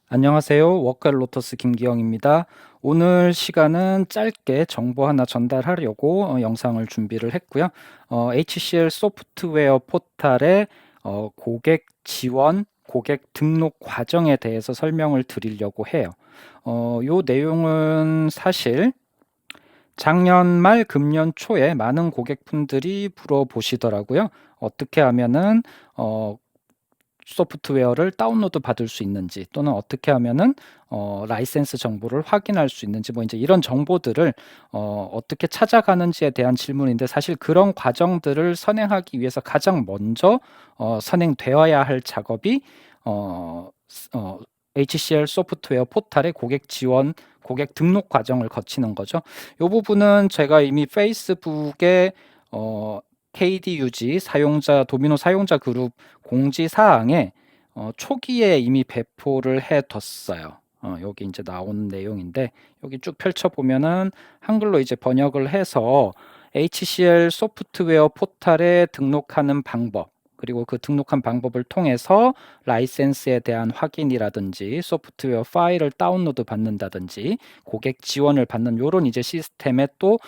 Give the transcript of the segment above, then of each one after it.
안녕하세요. 워크앤로터스 김기영입니다. 오늘 시간은 짧게 정보 하나 전달하려고 영상을 준비를 했고요. HCL 소프트웨어 포탈의 고객 지원, 고객 등록 과정에 대해서 설명을 드리려고 해요. 요 내용은 사실 작년 말 금년 초에 많은 고객분들이 물어보시더라고요. 어떻게 하면은 소프트웨어를 다운로드 받을 수 있는지, 또는 어떻게 하면은 라이센스 정보를 확인할 수 있는지, 뭐 이제 이런 정보들을 어떻게 찾아가는지에 대한 질문인데, 사실 그런 과정들을 선행하기 위해서 가장 먼저 선행되어야 할 작업이 어, 어, HCL 소프트웨어 포탈의 고객 지원, 고객 등록 과정을 거치는 거죠. 이 부분은 제가 이미 페이스북에 KDUG 사용자 도미노 사용자 그룹 공지사항에 초기에 이미 배포를 해뒀어요. 여기 이제 나오는 내용인데, 여기 쭉 펼쳐보면은 한글로 이제 번역을 해서 HCL 소프트웨어 포탈에 등록하는 방법, 그리고 그 등록한 방법을 통해서 라이센스에 대한 확인이라든지 소프트웨어 파일을 다운로드 받는다든지 고객 지원을 받는 요런 이제 시스템에 또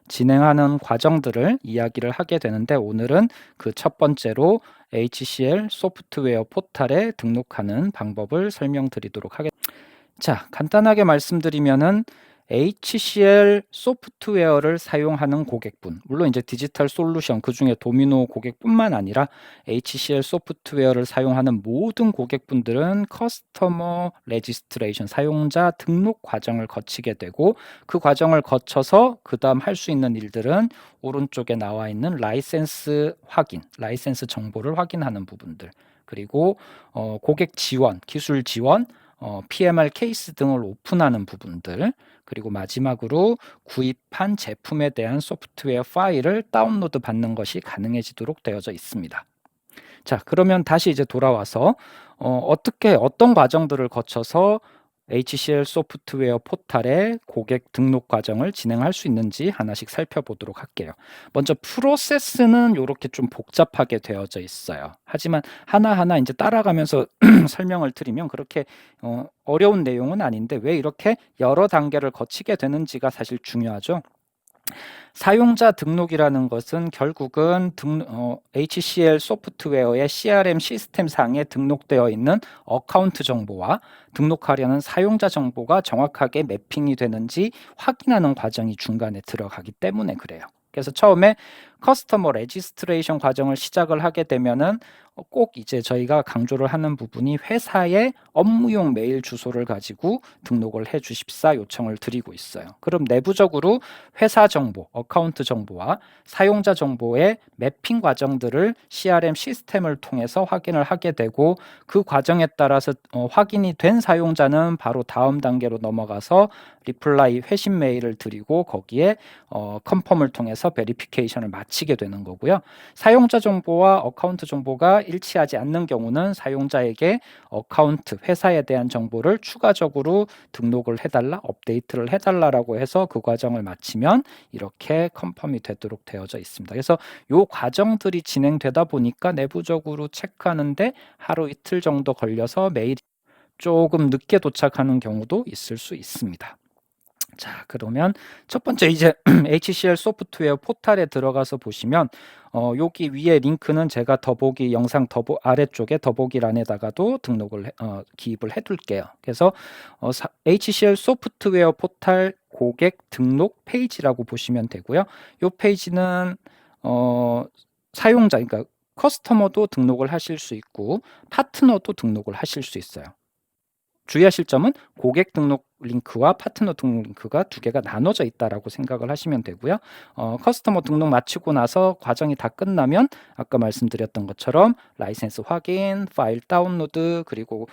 진행하는 과정들을 이야기를 하게 되는데, 오늘은 그 첫 번째로 HCL 소프트웨어 포탈에 등록하는 방법을 설명드리도록 하겠습니다. 자, 간단하게 말씀드리면은 HCL 소프트웨어를 사용하는 고객분, 물론 이제 디지털 솔루션, 그중에 도미노 고객뿐만 아니라 HCL 소프트웨어를 사용하는 모든 고객분들은 커스터머 레지스트레이션, 사용자 등록 과정을 거치게 되고, 그 과정을 거쳐서 그 다음 할 수 있는 일들은 오른쪽에 나와 있는 라이센스 확인, 라이센스 정보를 확인하는 부분들, 그리고 고객 지원, 기술 지원, PMR 케이스 등을 오픈하는 부분들, 그리고 마지막으로 구입한 제품에 대한 소프트웨어 파일을 다운로드 받는 것이 가능해지도록 되어져 있습니다. 자, 그러면 다시 이제 돌아와서 어떤 과정들을 거쳐서 HCL 소프트웨어 포탈의 고객 등록 과정을 진행할 수 있는지 하나씩 살펴보도록 할게요. 먼저 프로세스는 이렇게 좀 복잡하게 되어져 있어요. 하지만 하나하나 이제 따라가면서 설명을 드리면 그렇게 어려운 내용은 아닌데, 왜 이렇게 여러 단계를 거치게 되는지가 사실 중요하죠. 사용자 등록이라는 것은 결국은 HCL 소프트웨어의 CRM 시스템상에 등록되어 있는 어카운트 정보와 등록하려는 사용자 정보가 정확하게 매핑이 되는지 확인하는 과정이 중간에 들어가기 때문에 그래요. 그래서 처음에 커스터머 레지스트레이션 과정을 시작을 하게 되면은 꼭 이제 저희가 강조를 하는 부분이 회사의 업무용 메일 주소를 가지고 등록을 해 주십사 요청을 드리고 있어요. 그럼 내부적으로 회사 정보, 어카운트 정보와 사용자 정보의 매핑 과정들을 CRM 시스템을 통해서 확인을 하게 되고, 그 과정에 따라서 확인이 된 사용자는 바로 다음 단계로 넘어가서 리플라이 회신 메일을 드리고 거기에 컨펌을 통해서 베리피케이션을 마치게 되는 거고요. 사용자 정보와 어카운트 정보가 일치하지 않는 경우는 사용자에게 어카운트, 회사에 대한 정보를 추가적으로 등록을 해달라, 업데이트를 해달라라고 해서 그 과정을 마치면 이렇게 컨펌이 되도록 되어져 있습니다. 그래서 이 과정들이 진행되다 보니까 내부적으로 체크하는데 하루 이틀 정도 걸려서 메일이 조금 늦게 도착하는 경우도 있을 수 있습니다. 자, 그러면 첫 번째 이제 HCL 소프트웨어 포탈에 들어가서 보시면 여기 위에 링크는 제가 더보기 영상 아래쪽에 더보기란에다가도 기입을 해둘게요. 그래서 HCL 소프트웨어 포탈 고객 등록 페이지라고 보시면 되고요. 이 페이지는 사용자, 그러니까 커스터머도 등록을 하실 수 있고 파트너도 등록을 하실 수 있어요. 주의하실 점은 고객 등록 링크와 파트너 등록 링크가 두 개가 나눠져 있다라고 생각을 하시면 되고요. 커스터머 등록 마치고 나서 과정이 다 끝나면 아까 말씀드렸던 것처럼 라이센스 확인, 파일 다운로드, 그리고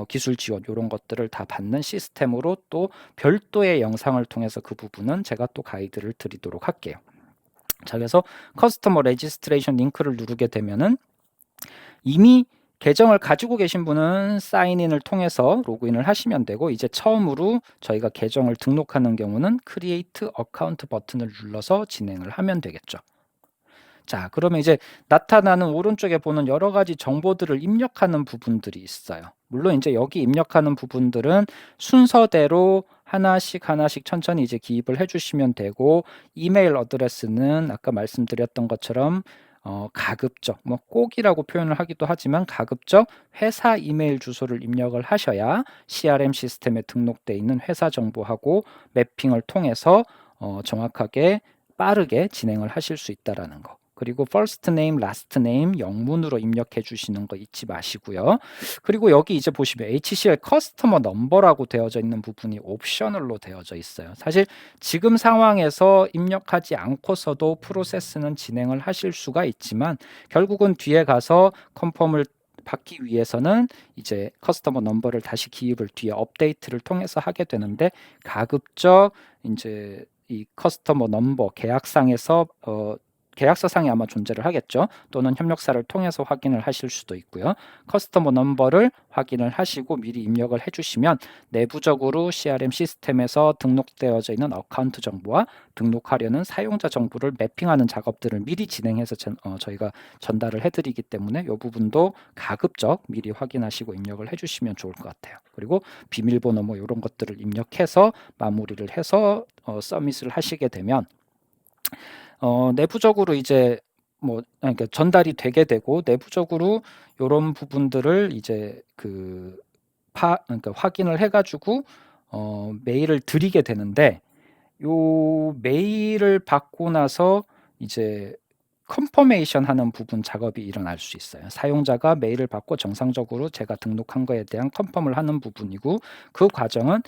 기술 지원 이런 것들을 다 받는 시스템으로 또 별도의 영상을 통해서 그 부분은 제가 또 가이드를 드리도록 할게요. 자, 그래서 커스터머 레지스트레이션 링크를 누르게 되면은 이미 계정을 가지고 계신 분은 사인인을 통해서 로그인을 하시면 되고, 이제 처음으로 저희가 계정을 등록하는 경우는 크리에이트 어카운트 버튼을 눌러서 진행을 하면 되겠죠. 자, 그러면 이제 나타나는 오른쪽에 보는 여러 가지 정보들을 입력하는 부분들이 있어요. 물론 이제 여기 입력하는 부분들은 순서대로 하나씩 하나씩 천천히 이제 기입을 해주시면 되고, 이메일 어드레스는 아까 말씀드렸던 것처럼 가급적, 뭐 꼭이라고 표현을 하기도 하지만 가급적 회사 이메일 주소를 입력을 하셔야 CRM 시스템에 등록되어 있는 회사 정보하고 매핑을 통해서 정확하게 빠르게 진행을 하실 수 있다라는 거. 그리고 first name, last name 영문으로 입력해 주시는 거 잊지 마시고요. 그리고 여기 이제 보시면 HCL 커스터머 넘버라고 되어져 있는 부분이 옵셔널로 되어져 있어요. 사실 지금 상황에서 입력하지 않고서도 프로세스는 진행을 하실 수가 있지만 결국은 뒤에 가서 컨펌을 받기 위해서는 이제 커스터머 넘버를 다시 기입을 뒤에 업데이트를 통해서 하게 되는데, 가급적 이제 이 커스터머 넘버 계약상에서 계약서상에 아마 존재를 하겠죠. 또는 협력사를 통해서 확인을 하실 수도 있고요. 커스터머 넘버를 확인을 하시고 미리 입력을 해주시면 내부적으로 CRM 시스템에서 등록되어져 있는 어카운트 정보와 등록하려는 사용자 정보를 매핑하는 작업들을 미리 진행해서 저희가 전달을 해드리기 때문에 이 부분도 가급적 미리 확인하시고 입력을 해주시면 좋을 것 같아요. 그리고 비밀번호 뭐 이런 것들을 입력해서 마무리를 해서 서밋을 하시게 되면 내부적으로 이제 뭐 그러니까 전달이 되게 되고, 내부적으로 요런 부분들을 이제 그러니까 확인을 해 가지고 메일을 드리게 되는데, 요 메일을 받고 나서 이제 컨퍼메이션 하는 부분 작업이 일어날 수 있어요. 사용자가 메일을 받고 정상적으로 제가 등록한 거에 대한 컨펌을 하는 부분이고, 그 과정은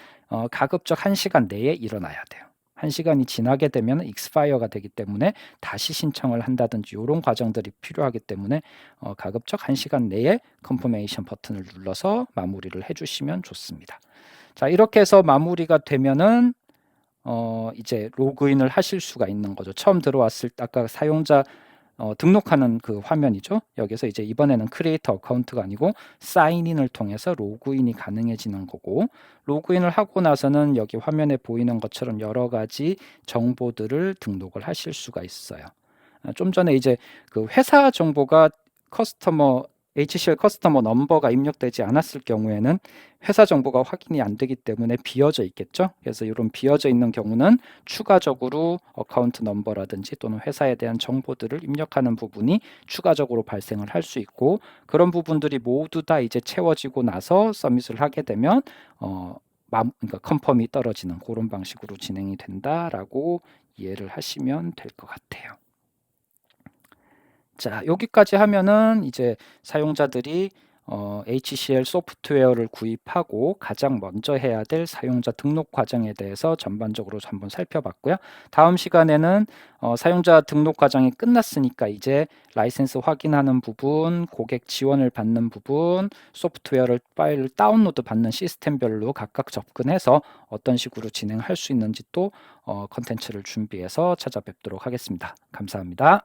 가급적 1시간 내에 일어나야 돼요. 1시간이 지나게 되면 익스파이어가 되기 때문에 다시 신청을 한다든지 이런 과정들이 필요하기 때문에 가급적 1시간 내에 컨퍼메이션 버튼을 눌러서 마무리를 해주시면 좋습니다. 자, 이렇게 해서 마무리가 되면은 이제 로그인을 하실 수가 있는 거죠. 처음 들어왔을 때 아까 사용자 등록하는 그 화면이죠. 여기서 이제 이번에는 크리에이터 어카운트가 아니고 사인인을 통해서 로그인이 가능해지는 거고, 로그인을 하고 나서는 여기 화면에 보이는 것처럼 여러 가지 정보들을 등록을 하실 수가 있어요. 좀 전에 이제 그 회사 정보가 HCL 커스터머 넘버가 입력되지 않았을 경우에는 회사 정보가 확인이 안 되기 때문에 비어져 있겠죠. 그래서 이런 비어져 있는 경우는 추가적으로 어카운트 넘버라든지 또는 회사에 대한 정보들을 입력하는 부분이 추가적으로 발생을 할 수 있고, 그런 부분들이 모두 다 이제 채워지고 나서 서밋을 하게 되면 그러니까 컨펌이 떨어지는 그런 방식으로 진행이 된다라고 이해를 하시면 될 것 같아요. 자, 여기까지 하면은 이제 사용자들이 HCL 소프트웨어를 구입하고 가장 먼저 해야 될 사용자 등록 과정에 대해서 전반적으로 한번 살펴봤고요. 다음 시간에는 사용자 등록 과정이 끝났으니까 이제 라이센스 확인하는 부분, 고객 지원을 받는 부분, 소프트웨어를 파일을 다운로드 받는 시스템별로 각각 접근해서 어떤 식으로 진행할 수 있는지 또 컨텐츠를 준비해서 찾아뵙도록 하겠습니다. 감사합니다.